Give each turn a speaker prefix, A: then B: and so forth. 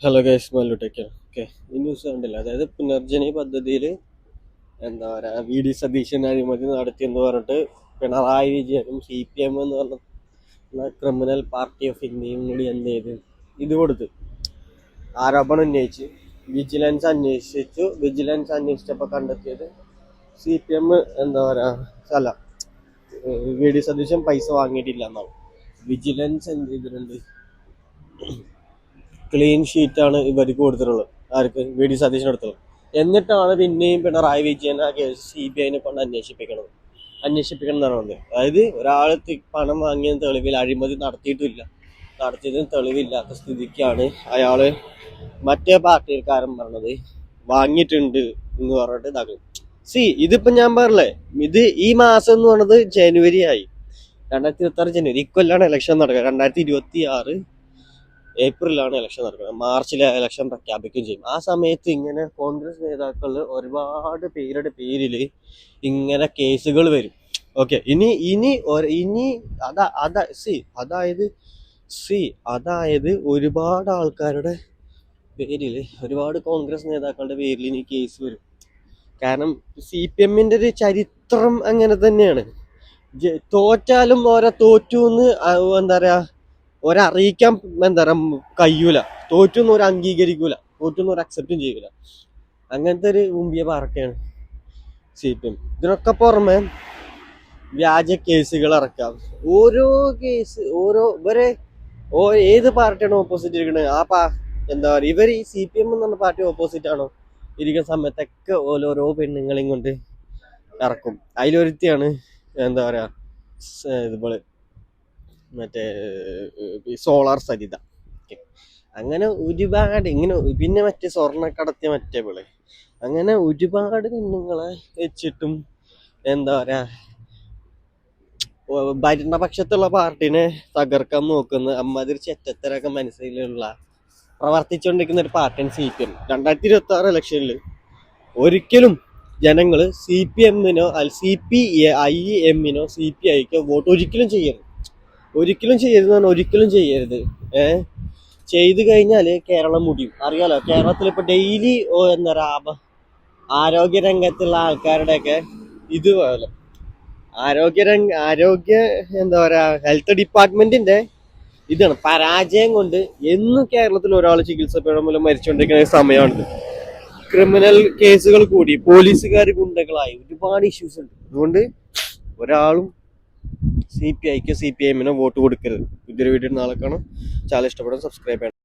A: Hello guys, മല്ലുട്ടേക്കാണ്. Okay, ഈ news കണ്ടില്ല? അതായത് പുനർജനി പദ്ധതിയിൽ എന്താ പറയുക, വി ഡി സതീശൻ അഴിമതി നടത്തിയെന്ന് പറഞ്ഞിട്ട് പിണറായി വിജയനും CPM എന്ന് പറഞ്ഞ ക്രിമിനൽ പാർട്ടി ഓഫ് ഇന്ത്യയും കൂടി എന്ത് ചെയ്ത് ഇത് കൊടുത്ത് ആരോപണം ഉന്നയിച്ച് വിജിലൻസ് അന്വേഷിച്ചപ്പോൾ കണ്ടെത്തിയത് CPM എന്താ പറയുക, അല്ല, വി ഡി സതീശൻ പൈസ വാങ്ങിയിട്ടില്ല എന്നാണ്. വിജിലൻസ് എന്ത് ചെയ്തിട്ടുണ്ട്? ക്ലീൻ ഷീറ്റാണ് ഇവർക്ക് കൊടുത്തിട്ടുള്ളത്. ആർക്ക്? വി ഡി സതീശനെടുത്തുള്ളത്. എന്നിട്ടാണ് പിന്നെയും പിണറായി വിജയൻ ആ കേസ് CBI കൊണ്ട് അന്വേഷിക്കണം എന്നാണ് പറഞ്ഞത്. അതായത് ഒരാൾ പണം വാങ്ങിയ തെളിവിൽ അഴിമതി നടത്തിയതിന് തെളിവില്ലാത്ത സ്ഥിതിക്കാണ് അയാള് മറ്റേ പാർട്ടിക്കാരൻ പറഞ്ഞത് വാങ്ങിയിട്ടുണ്ട് എന്ന് പറഞ്ഞിട്ട് ഇതാക്കും. ഇതിപ്പോ ഞാൻ പറഞ്ഞേ, ഇത് ഈ മാസം എന്ന് പറഞ്ഞത് ജനുവരി ആയി, 2026 ജനുവരി. ഇക്കൊല്ലാണ് ഇലക്ഷൻ നടക്കുക. 2026 ഏപ്രിലാണ് ഇലക്ഷൻ നടക്കുന്നത്. മാർച്ചിലെ ഇലക്ഷൻ പ്രഖ്യാപിക്കുകയും ചെയ്യും. ആ സമയത്ത് ഇങ്ങനെ കോൺഗ്രസ് നേതാക്കൾ ഒരുപാട് പേരുടെ പേരിൽ ഇങ്ങനെ കേസുകൾ വരും. ഓക്കെ, അതായത് ഒരുപാട് ആൾക്കാരുടെ പേരിൽ, ഒരുപാട് കോൺഗ്രസ് നേതാക്കളുടെ പേരിൽ ഇനി കേസ് വരും. കാരണം CPMന്റെ ഒരു ചരിത്രം അങ്ങനെ തന്നെയാണ്. തോറ്റാലും തോറ്റു എന്ന് എന്താ പറയാ, ഒരറിയിക്കാൻ എന്താ പറയുക കഴിയൂല. തോറ്റൊന്നും ഒരു അംഗീകരിക്കൂല, തോറ്റൊന്നും ഒരു അക്സെപ്റ്റും ചെയ്യൂല. അങ്ങനത്തെ ഒരു മുമ്പിയ പാർട്ടിയാണ് CPM. ഇതിനൊക്കെ പുറമെ വ്യാജ കേസുകൾ ഇറക്കാം. ഏത് പാർട്ടിയാണ് ഓപ്പോസിറ്റ് ഇരിക്കുന്നത്, എന്താ പറയുക, ഇവർ ഈ CPM എന്ന് പറഞ്ഞ പാർട്ടി ഓപ്പോസിറ്റ് ആണോ ഇരിക്കുന്ന സമയത്തൊക്കെ ഓരോരോ പെണ്ണുങ്ങളെയും കൊണ്ട് ഇറക്കും. അതിലൊരുത്തിയാണ് എന്താ പറയാ, ഇതുപോലെ മറ്റേ സോളാർ സരിത. അങ്ങനെ ഒരുപാട് ഇങ്ങനെ, പിന്നെ മറ്റേ സ്വർണ്ണക്കടത്തിയ മറ്റേ പിള്ളേ, അങ്ങനെ ഒരുപാട് പെണ്ണുങ്ങളെ വെച്ചിട്ടും എന്താ പറയാ, ഭരണപക്ഷത്തുള്ള പാർട്ടിനെ തകർക്കാൻ നോക്കുന്ന അമ്മാതിരി ചെറ്റത്തരൊക്കെ മനസ്സിലുള്ള പ്രവർത്തിച്ചുകൊണ്ടിരിക്കുന്ന ഒരു പാർട്ടിയാണ് CPM. 2026 ഇലക്ഷനിൽ ഒരിക്കലും ജനങ്ങൾ CPMനോ CPIMനോ CPIക്കോ വോട്ട് ഒരിക്കലും ചെയ്യരുത്. ചെയ്തു കഴിഞ്ഞാൽ കേരളം മുടിയും. അറിയാലോ, കേരളത്തിൽ ഇപ്പൊ ഡെയിലി എന്താ പറയുക, ആരോഗ്യ രംഗത്തുള്ള ആൾക്കാരുടെയൊക്കെ ഇതുപോലെ ആരോഗ്യ എന്താ പറയാ, ഹെൽത്ത് ഡിപ്പാർട്ട്മെന്റിന്റെ ഇതാണ് പരാജയം കൊണ്ട് എന്നും കേരളത്തിൽ ഒരാൾ ചികിത്സപ്പെടാൻ മൂലം മരിച്ചുകൊണ്ടിരിക്കുന്ന സമയമാണ്. ക്രിമിനൽ കേസുകൾ കൂടി, പോലീസുകാർ ഗുണ്ടകളായി, ഒരുപാട് ഇഷ്യൂസ് ഉണ്ട്. അതുകൊണ്ട് ഒരാളും CPIക്കോ CPIMനോ വോട്ട് കൊടുക്കരുത്. പുതിയൊരു വീഡിയോ നാളെ കാണാം. ചാനൽ ഇഷ്ടപ്പെടാൻ സബ്സ്ക്രൈബ് ചെയ്യണം.